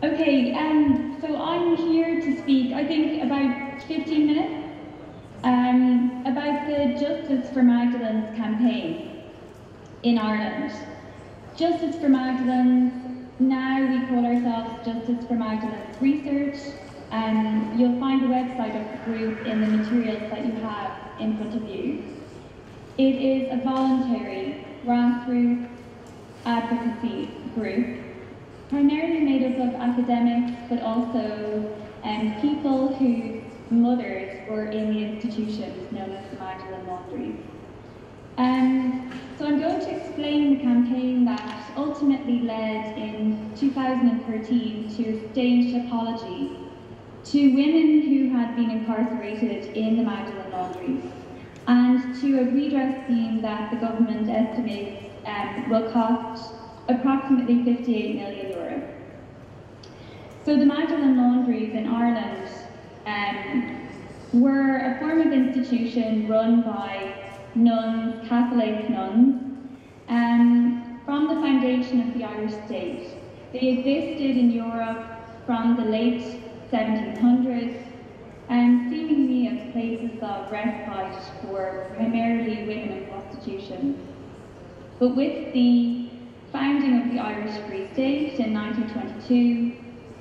Okay, so I'm here to speak, I think, about 15 minutes about the Justice for Magdalenes campaign in Ireland. Justice for Magdalenes, now we call ourselves Justice for Magdalenes Research. You'll find the website of the group in the materials that you have in front of you. It is a voluntary, grassroots advocacy group, primarily made up of academics, but also people whose mothers were in the institutions known as the Magdalene Laundries. So I'm going to explain the campaign that ultimately led in 2013 to a staged apology to women who had been incarcerated in the Magdalene Laundries, and to a redress scheme that the government estimates will cost approximately €58 million. So the Magdalene Laundries in Ireland were a form of institution run by nuns, Catholic nuns, from the foundation of the Irish state. They existed in Europe from the late 1700s, seemingly as places of respite for primarily women in prostitution. But with the founding of the Irish Free State in 1922,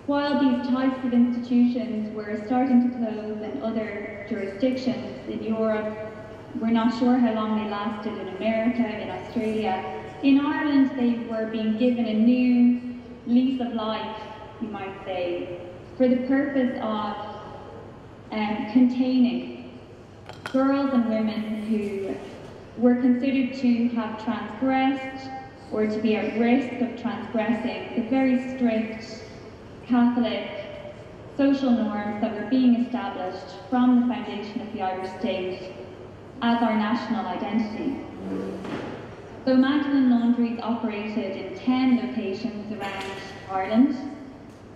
while these types of institutions were starting to close in other jurisdictions in Europe, we're not sure how long they lasted in America, in Australia. In Ireland, they were being given a new lease of life, you might say, for the purpose of containing girls and women who were considered to have transgressed or to be at risk of transgressing the very strict Catholic social norms that were being established from the foundation of the Irish state as our national identity. So Magdalene Laundries operated in 10 locations around Ireland.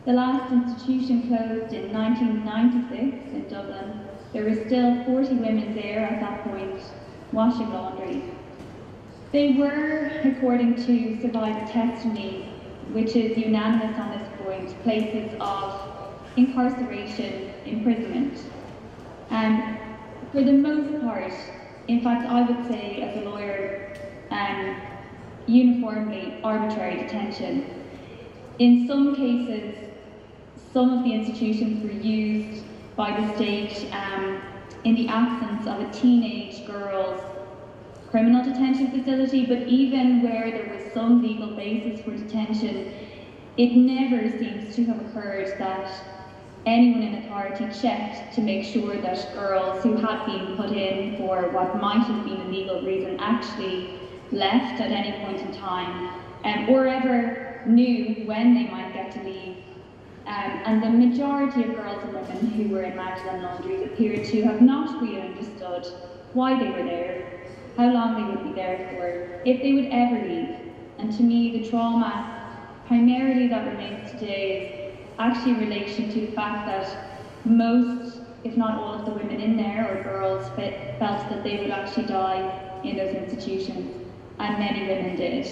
The last institution closed in 1996 in Dublin. There were still 40 women there at that point, washing laundry. They were, according to survivor testimony, which is unanimous on this point, places of incarceration, imprisonment. And for the most part, in fact, I would say as a lawyer, uniformly arbitrary detention. In some cases, some of the institutions were used by the state in the absence of a teenage girl's criminal detention facility, but even where there was some legal basis for detention, it never seems to have occurred that anyone in authority checked to make sure that girls who had been put in for what might have been a legal reason actually left at any point in time, or ever knew when they might get to leave. And the majority of girls and women who were in Magdalene Laundries appeared to have not really understood why they were there, how long they would be there for, if they would ever leave. And to me, the trauma primarily that remains today is actually in relation to the fact that most, if not all of the women in there, or girls, felt that they would actually die in those institutions, and many women did.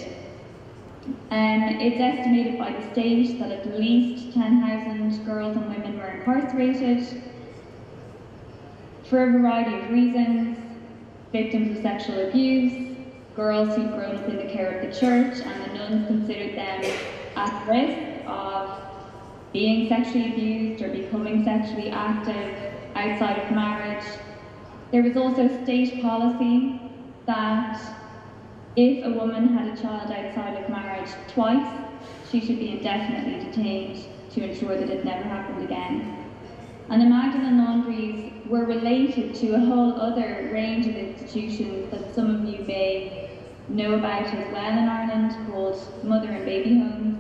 It's estimated by the state that at least 10,000 girls and women were incarcerated for a variety of reasons: victims of sexual abuse, girls who'd grown up in the care of the church, and the nuns considered them at risk of being sexually abused or becoming sexually active outside of marriage. There was also state policy that if a woman had a child outside of marriage twice, she should be indefinitely detained to ensure that it never happened again. And the Magdalene Laundries were related to a whole other range of institutions that some of you may know about as well in Ireland, called mother and baby homes.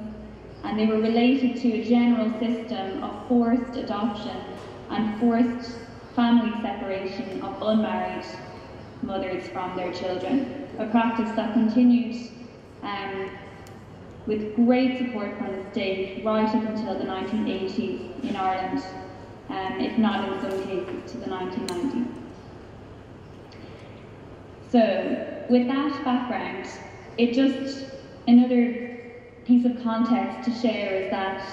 And they were related to a general system of forced adoption and forced family separation of unmarried mothers from their children, a practice that continued with great support from the state right up until the 1980s in Ireland, if not in some cases to the 1990s. So, with that background, another piece of context to share is that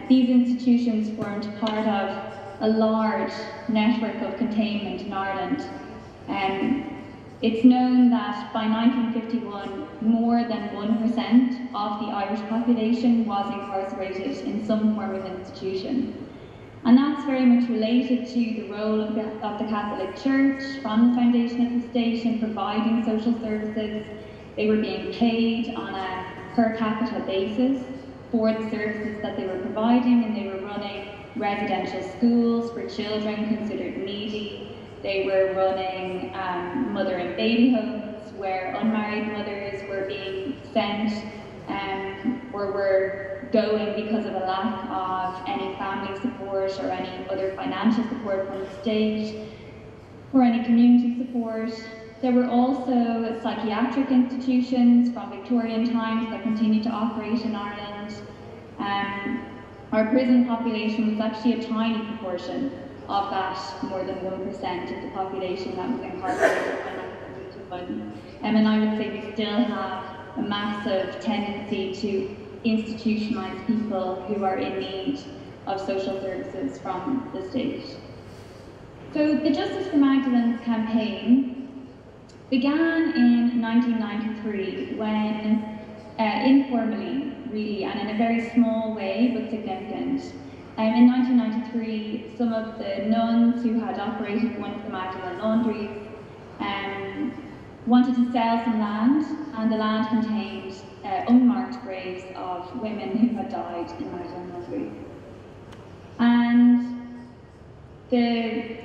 These institutions formed part of a large network of containment in Ireland. It's known that by 1951, more than 1% of the Irish population was incarcerated in some form of institution. And that's very much related to the role of the Catholic Church from the foundation of the state in providing social services. They were being paid on a per capita basis for the services that they were providing, and they were running residential schools for children considered needy. They were running mother and baby homes where unmarried mothers were being sent or were going because of a lack of any family support or any other financial support from the state or any community support. There were also psychiatric institutions from Victorian times that continued to operate in Ireland. Our prison population was actually a tiny proportion of that, more than 1% of the population that was incarcerated by 1951. And I would say we still have a massive tendency to institutionalise people who are in need of social services from the state. So the Justice for Magdalenes campaign began in 1993 when, informally really, and in a very small way but significant, in 1993 some of the nuns who had operated one of the Magdalene laundries wanted to sell some land, and the land contained unmarked graves of women who had died in Magdalene laundries. And the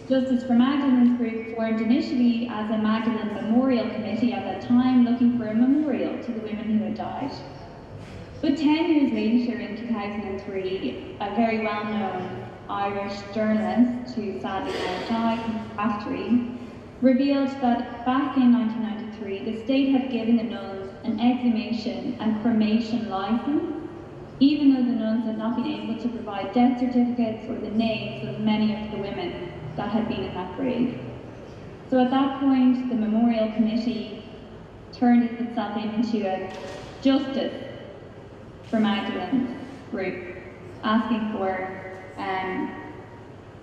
Justice for Magdalenes group formed initially as a Magdalene Memorial Committee at that time, looking for a memorial to the women who had died. But 10 years later, in 2003, a very well-known Irish journalist, who sadly now died, Raftery, revealed that back in 1993, the state had given the nuns an exhumation and cremation license, even though the nuns had not been able to provide death certificates or the names of many of the women that had been in that grave. So at that point, the Memorial Committee turned itself into a Justice for Magdalenes group, asking for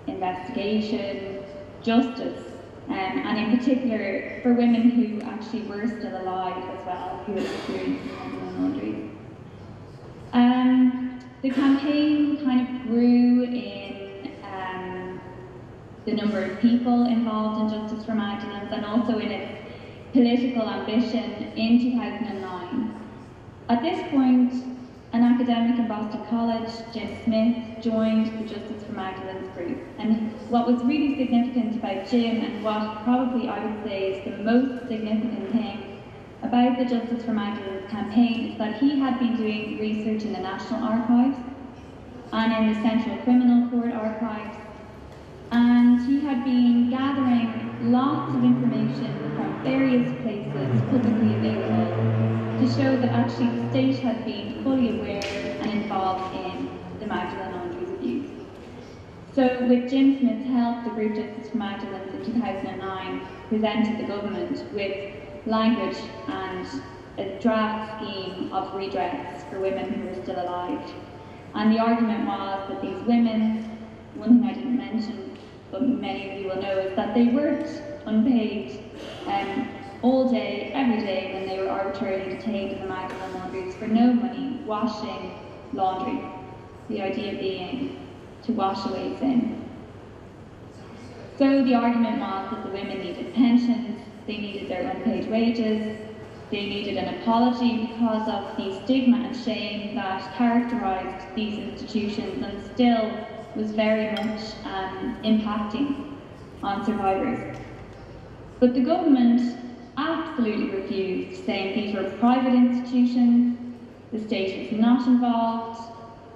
investigation, justice, and in particular for women who actually were still alive as well, who had experienced Magdalene laundries. The campaign kind of grew in the number of people involved in Justice for Magdalenes and also in its political ambition in 2009. At this point, an academic in Boston College, Jim Smith, joined the Justice for Magdalenes group. And what was really significant about Jim, and what probably I would say is the most significant thing about the Justice for Magdalenes campaign, is that he had been doing research in the National Archives and in the Central Criminal Court Archives, and he had been gathering lots of information from various places publicly available to show that actually the state had been fully aware and involved in the Magdalene laundries abuse. So with Jim Smith's help, the group Justice for Magdalenes in 2009 presented the government with language and a draft scheme of redress for women who were still alive. And the argument was that these women, one thing I didn't mention, but many of you will know, is that they worked unpaid all day, every day, when they were arbitrarily detained in the Magdalene laundries for no money, washing laundry. The idea being to wash away sin. So the argument was that the women needed pensions, they needed their unpaid wages, they needed an apology because of the stigma and shame that characterised these institutions and still was very much impacting on survivors. But the government absolutely refused, saying these were private institutions, the state was not involved,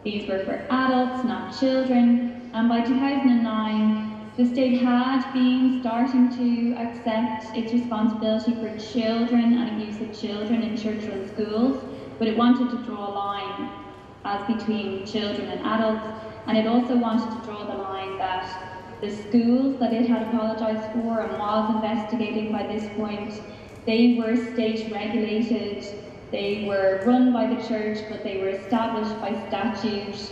these were for adults, not children, and by 2009, the state had been starting to accept its responsibility for children and abuse of children in church-run schools, but it wanted to draw a line as between children and adults, and it also wanted to draw the line that the schools that it had apologised for and was investigating by this point, they were state regulated, They were run by the church, but they were established by statute.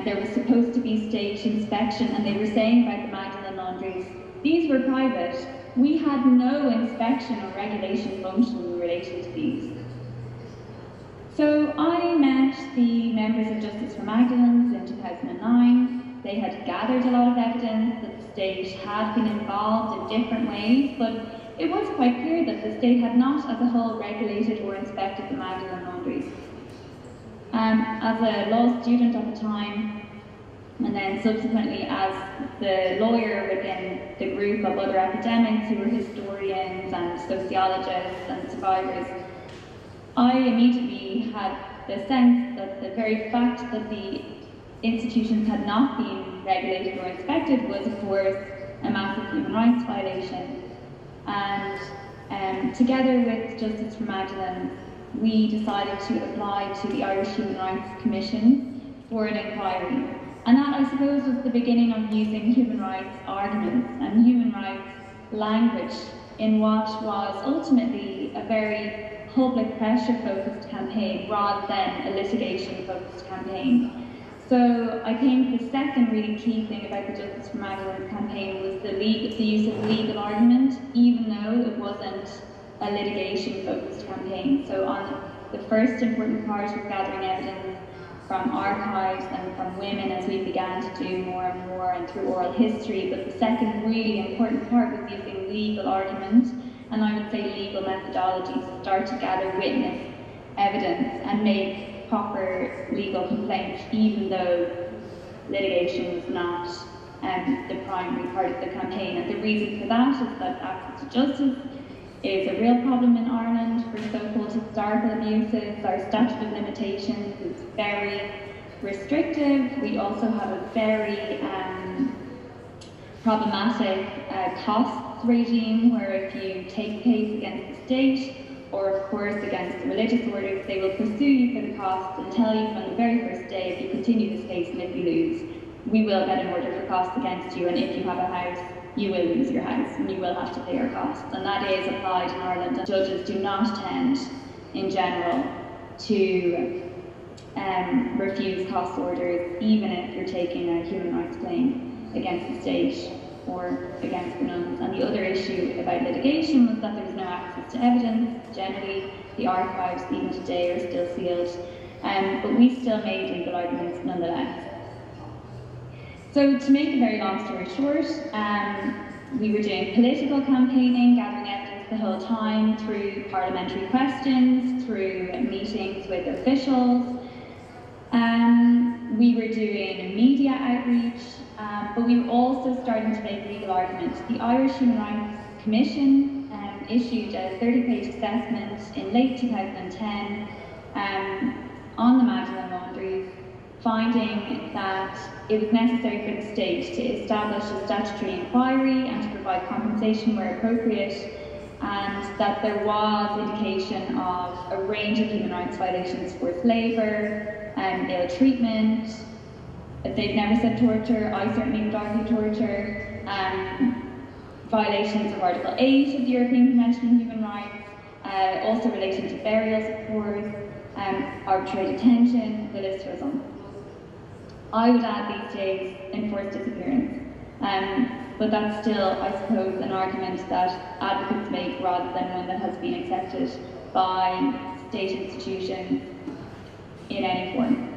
There was supposed to be state inspection, and they were saying about the Magdalene laundries, these were private. We had no inspection or regulation function in relation to these. So I met the members of Justice for Magdalenes in 2009. They had gathered a lot of evidence that the state had been involved in different ways, but it was quite clear that the state had not as a whole regulated or inspected the Magdalene laundries. As a law student at the time, and then subsequently as the lawyer within the group of other academics who were historians and sociologists and survivors, I immediately had the sense that the very fact that the institutions had not been regulated or inspected was, of course, a massive human rights violation. And together with Justice for Magdalenes, we decided to apply to the Irish Human Rights Commission for an inquiry. And that, I suppose, was the beginning of using human rights arguments and human rights language in what was ultimately a very public pressure-focused campaign rather than a litigation-focused campaign. So I think the second really key thing about the Justice for Magdalenes campaign was the use of legal argument, even though it wasn't a litigation-focused campaign. So on the first important part was gathering evidence from archives and from women as we began to do more and more and through oral history, but the second really important part was using legal argument, and I would say legal methodology, to start to gather witness evidence and make proper legal complaints, even though litigation was not the primary part of the campaign. And the reason for that is that access to justice is a real problem in Ireland for so-called historical abuses. Our statute of limitations is very restrictive. We also have a very problematic costs regime, where if you take a case against the state, or of course against the religious orders, they will pursue you for the costs and tell you from the very first day, if you continue this case and if you lose, we will get an order for costs against you, and if you have a house, you will lose your house and you will have to pay our costs. And that is applied in Ireland, and judges do not tend, in general, to refuse cost orders, even if you're taking a human rights claim against the state or against the nuns. And the other issue about litigation was that there was no access to evidence. Generally, the archives, even today, are still sealed, but we still made legal arguments nonetheless. So to make a very long story short, we were doing political campaigning, gathering evidence the whole time through parliamentary questions, through meetings with officials. We were doing media outreach, but we were also starting to make legal arguments. The Irish Human Rights Commission issued a 30-page assessment in late 2010 on the Magdalene laundries, finding that it was necessary for the state to establish a statutory inquiry and to provide compensation where appropriate, and that there was indication of a range of human rights violations: forced labour, ill treatment. They've never said torture, I certainly would argue torture, violations of Article 8 of the European Convention on Human Rights, also relating to burials, of course, arbitrary detention, the list goes on. I would add these days enforced disappearance, but that's still, I suppose, an argument that advocates make rather than one that has been accepted by state institutions in any form.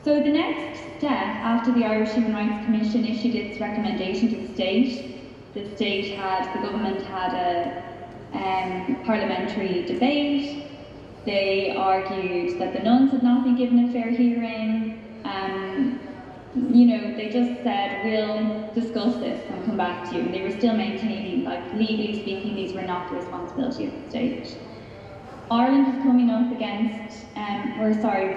So the next step, after the Irish Human Rights Commission issued its recommendation to the government had a parliamentary debate. They argued that the nuns had not been given a fair hearing. They just said, we'll discuss this and come back to you. And they were still maintaining, like, legally speaking, these were not the responsibility of the state. Ireland was coming up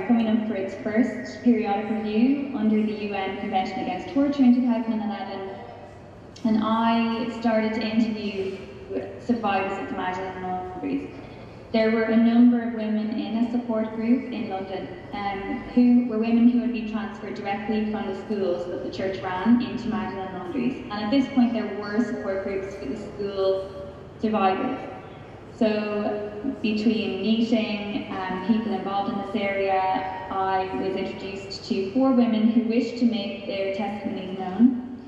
coming up for its first periodic review under the UN Convention Against Torture in 2011, and I started to interview survivors of the Magdalene laundries. There were a number of women in a support group in London who were women who had been transferred directly from the schools that the church ran into Magdalene laundries, and at this point there were support groups for the school survivors. So So between meeting people involved in this area, I was introduced to 4 women who wished to make their testimonies known.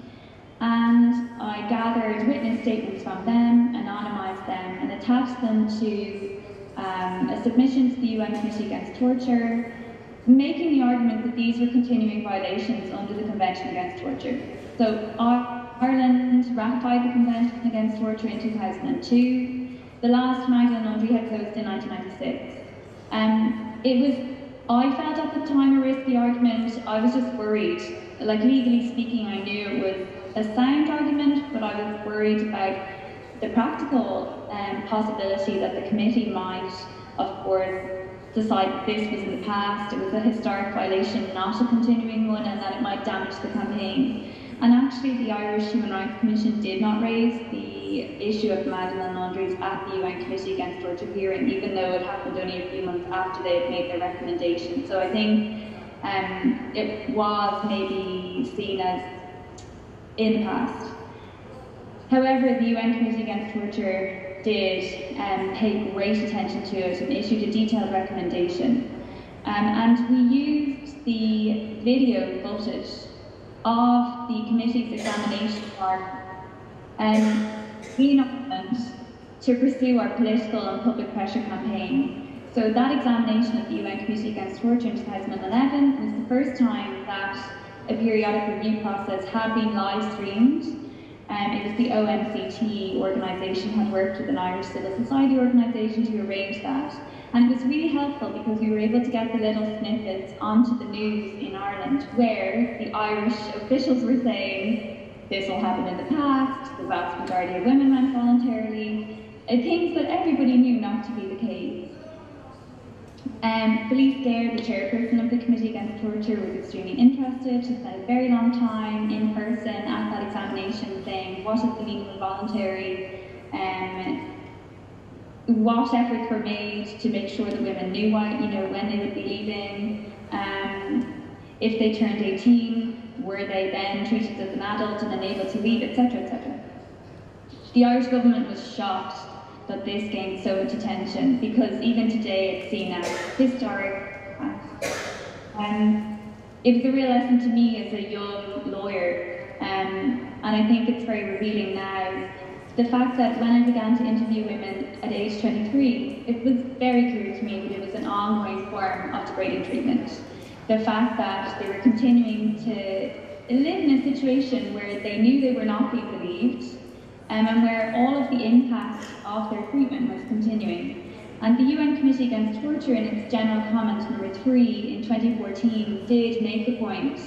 And I gathered witness statements from them, anonymised them, and attached them to a submission to the UN Committee Against Torture, making the argument that these were continuing violations under the Convention Against Torture. So Ireland ratified the Convention Against Torture in 2002. The last Magdalene laundry had closed in 1996. I felt at the time a risky argument. I was just worried. Like, legally speaking, I knew it was a sound argument, but I was worried about the practical possibility that the committee might, of course, decide that this was in the past, it was a historic violation, not a continuing one, and that it might damage the campaign. And actually, the Irish Human Rights Commission did not raise the issue of Magdalene laundries at the UN Committee Against Torture hearing, even though it happened only a few months after they had made their recommendation. So I think it was maybe seen as in the past. However, the UN Committee Against Torture did pay great attention to it and issued a detailed recommendation. And we used the video footage of the committee's examination of to pursue our political and public pressure campaign. So that examination of the UN Committee Against Torture in 2011 was the first time that a periodic review process had been live streamed. It was the OMCT organisation had worked with an Irish civil society organisation to arrange that. And it was really helpful because we were able to get the little snippets onto the news in Ireland where the Irish officials were saying, this all happened in the past, the vast majority of women went voluntarily, things that everybody knew not to be the case. Felice Dare, the chairperson of the Committee Against Torture, was extremely interested. She spent a very long time in person at that examination saying, what is the meaning of voluntary? What efforts were made to make sure that women knew when they would be leaving. If they turned 18, were they then treated as an adult and then able to leave, etc., etc. The Irish government was shocked that this gained so much attention because even today it's seen as historic. It was a real lesson to me as a young lawyer, and I think it's very revealing now. The fact that when I began to interview women at age 23, it was very clear to me that it was an ongoing form of degrading treatment. The fact that they were continuing to live in a situation where they knew they were not being believed, and where all of the impact of their treatment was continuing. And the UN Committee Against Torture, in its general comment number 3 in 2014, did make the point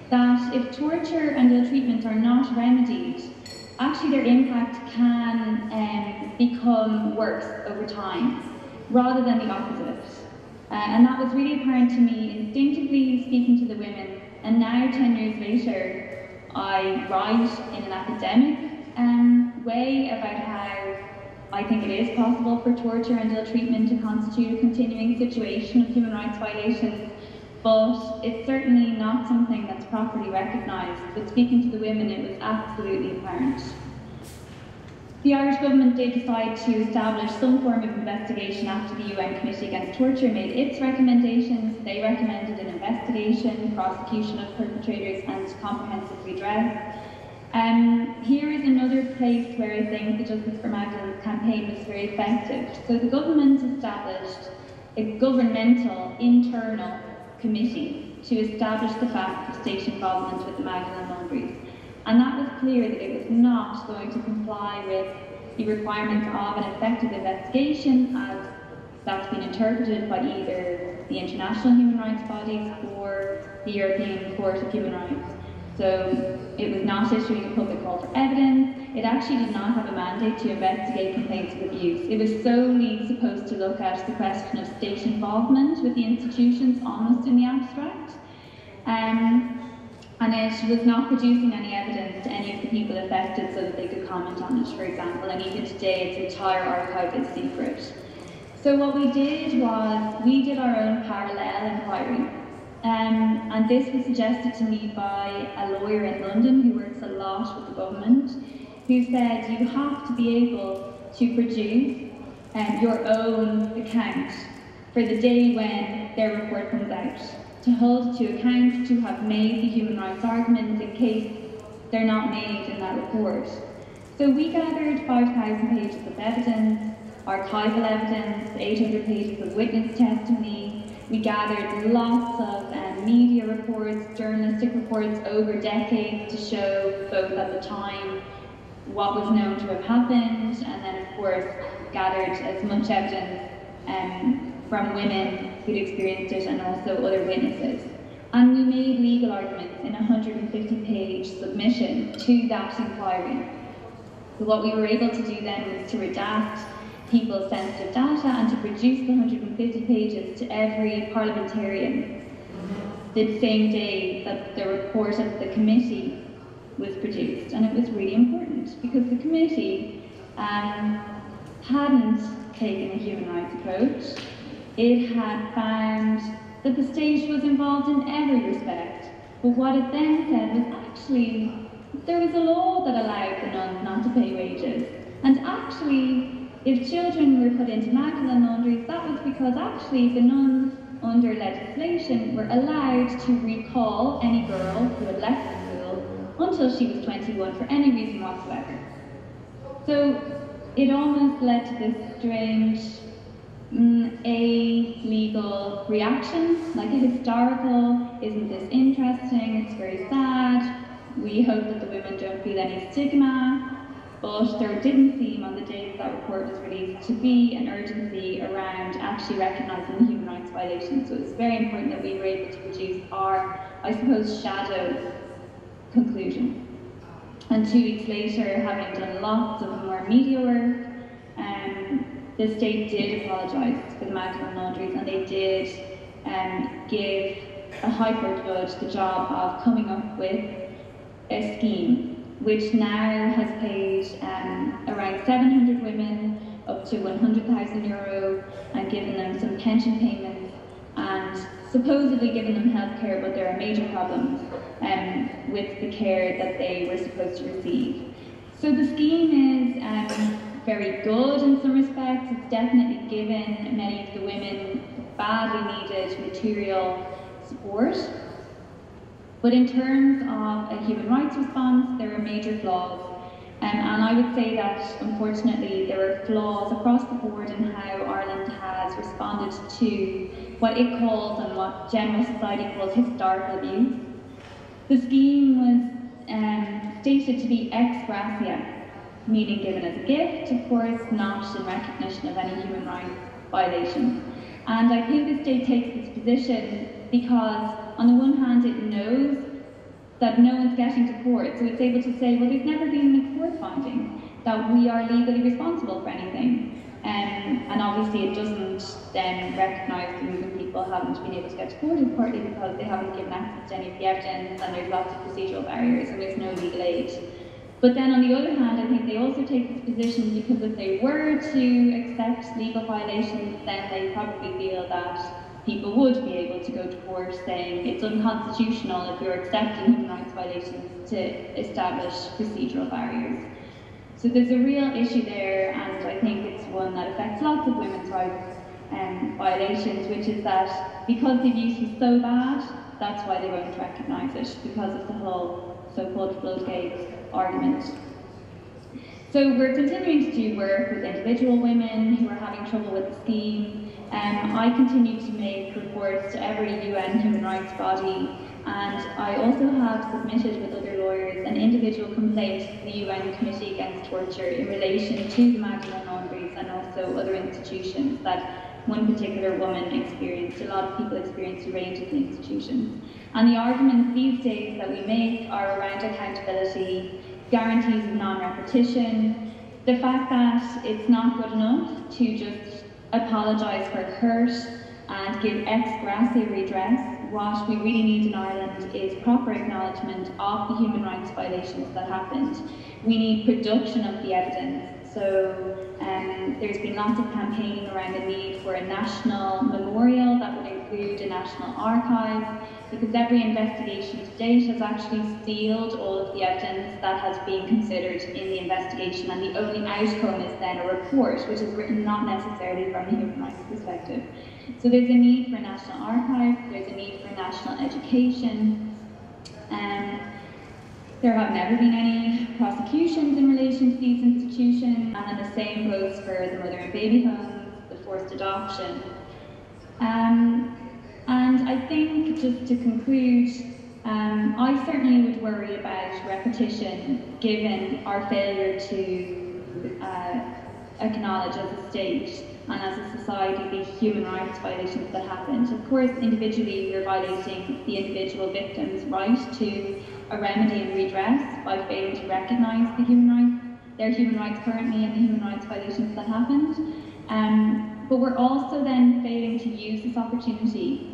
that if torture and ill treatment are not remedied, actually their impact can become worse over time, rather than the opposite. And that was really apparent to me instinctively speaking to the women. And now, 10 years later, I write in an academic way about how I think it is possible for torture and ill treatment to constitute a continuing situation of human rights violations, but it's certainly not something that's properly recognised. But speaking to the women, it was absolutely apparent. The Irish government did decide to establish some form of investigation after the UN Committee Against Torture made its recommendations. They recommended an investigation, prosecution of perpetrators, and comprehensive redress. Here is another place where I think the Justice for Magdalenes campaign was very effective. So the government established a governmental internal committee to establish the facts of state involvement with the Magdalene laundries. And that was clear that it was not going to comply with the requirements of an effective investigation as that's been interpreted by either the international human rights bodies or the European Court of Human Rights. So it was not issuing a public call for evidence. It actually did not have a mandate to investigate complaints of abuse. It was solely supposed to look at the question of state involvement with the institutions, almost in the abstract. And it was not producing any evidence to any of the people affected so that they could comment on it, for example. And even today, its entire archive is secret. So what we did was, we did our own parallel inquiry. And this was suggested to me by a lawyer in London who works a lot with the government, who said you have to be able to produce your own account for the day when their report comes out, to hold to account, to have made the human rights arguments in case they're not made in that report. So we gathered 5,000 pages of evidence, archival evidence, 800 pages of witness testimony. We gathered lots of media reports, journalistic reports over decades to show both at the time what was known to have happened, and then of course gathered as much evidence from women who'd experienced it and also other witnesses. And we made legal arguments in a 150-page submission to that inquiry. So what we were able to do then was to redact people's sensitive data and to produce the 150 pages to every parliamentarian the same day that the report of the committee was produced. And it was really important because the committee hadn't taken a human rights approach. It had found that the state was involved in every respect. But what it then said was actually there was a law that allowed the nuns not to pay wages. And actually, if children were put into Magdalene laundries, that was because actually the nuns under legislation were allowed to recall any girl who had left the school until she was 21 for any reason whatsoever. So it almost led to this strange legal reaction, like a historical, isn't this interesting, it's very sad, we hope that the women don't feel any stigma. But there didn't seem on the day that report was released to be an urgency around actually recognising the human rights violations. So it's very important that we were able to produce our, I suppose, shadow conclusion. And 2 weeks later, having done lots of more media work, the state did apologise for the Magdalene laundries, and they did give a High Court judge the job of coming up with a scheme which now has paid around 700 women up to €100,000 and given them some pension payments and supposedly given them health care, but there are major problems with the care that they were supposed to receive. So the scheme is very good in some respects. It's definitely given many of the women badly needed material support. But in terms of a human rights response, there are major flaws. And I would say that, unfortunately, there are flaws across the board in how Ireland has responded to what it calls and what general society calls historical abuse. The scheme was stated to be ex gratia, meaning given as a gift, of course, not in recognition of any human rights violation. And I think the state takes this position because, on the one hand, it knows that no one's getting to court, so it's able to say, well, there's never been a court finding that we are legally responsible for anything. And obviously it doesn't then recognise the reason people haven't been able to get to court is partly because they haven't given access to any of the evidence and there's lots of procedural barriers and there's no legal aid. But then on the other hand, I think they also take this position because if they were to accept legal violations, then they probably feel that people would be able to go to court saying it's unconstitutional if you're accepting human rights violations to establish procedural barriers. So there's a real issue there, and I think it's one that affects lots of women's rights violations, which is that because the abuse was so bad, that's why they won't recognise it, because of the whole so-called floodgates argument. So we're continuing to do work with individual women who are having trouble with the scheme. I continue to make reports to every UN human rights body, and I also have submitted with other lawyers an individual complaint to the UN Committee Against Torture in relation to the Magdalene laundries and also other institutions that one particular woman experienced. A lot of people experienced a range of the institutions. And the arguments these days that we make are around accountability, guarantees of non-repetition, the fact that it's not good enough to just apologise for hurt and give ex gratia redress. What we really need in Ireland is proper acknowledgement of the human rights violations that happened. We need production of the evidence. So there's been lots of campaigning around the need for a national memorial that would include an National Archive, because every investigation to date has actually sealed all of the evidence that has been considered in the investigation, and the only outcome is then a report, which is written not necessarily from a human rights perspective. So there's a need for a National Archive, there's a need for national education. There have never been any prosecutions in relation to these institutions, and then the same goes for the mother and baby homes, the forced adoption. And I think, just to conclude, I certainly would worry about repetition given our failure to acknowledge as a state and as a society the human rights violations that happened. Of course, individually we're violating the individual victim's right to a remedy and redress by failing to recognise their human rights currently and the human rights violations that happened. But we're also then failing to use this opportunity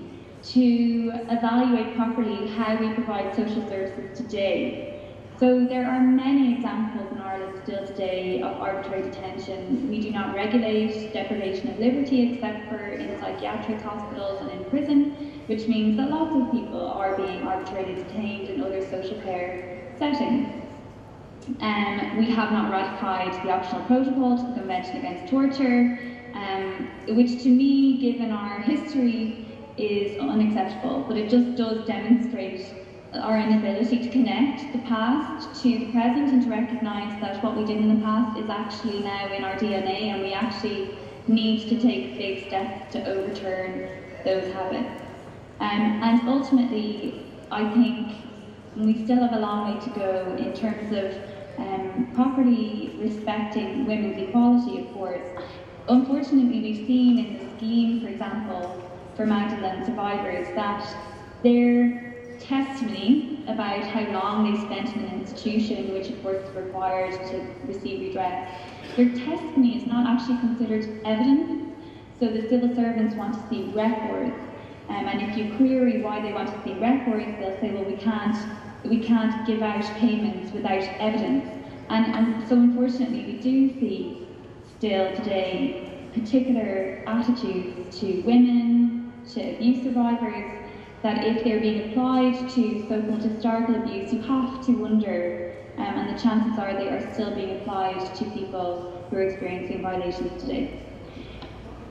to evaluate properly how we provide social services today. So there are many examples in Ireland still today of arbitrary detention. We do not regulate deprivation of liberty except for in psychiatric hospitals and in prison, which means that lots of people are being arbitrarily detained in other social care settings. We have not ratified the optional protocol to the Convention Against Torture, which to me, given our history, is unacceptable, but it just does demonstrate our inability to connect the past to the present and to recognise that what we did in the past is actually now in our DNA, and we actually need to take big steps to overturn those habits. And ultimately, I think we still have a long way to go in terms of properly respecting women's equality, of course. Unfortunately, we've seen in the scheme, for example, for Magdalene survivors, that their testimony about how long they spent in an institution, which of course is required to receive redress, their testimony is not actually considered evidence. So the civil servants want to see records, and if you query why they want to see records, they'll say, well, we can't give out payments without evidence. And so unfortunately, we do see still today particular attitudes to women, to abuse survivors, that if they're being applied to so-called historical abuse, you have to wonder, and the chances are they are still being applied to people who are experiencing violations today.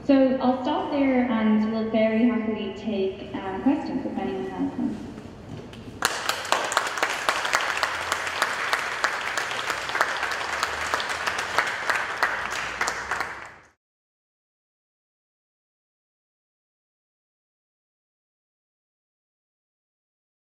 So I'll stop there, and we'll very happily take questions if anyone has them.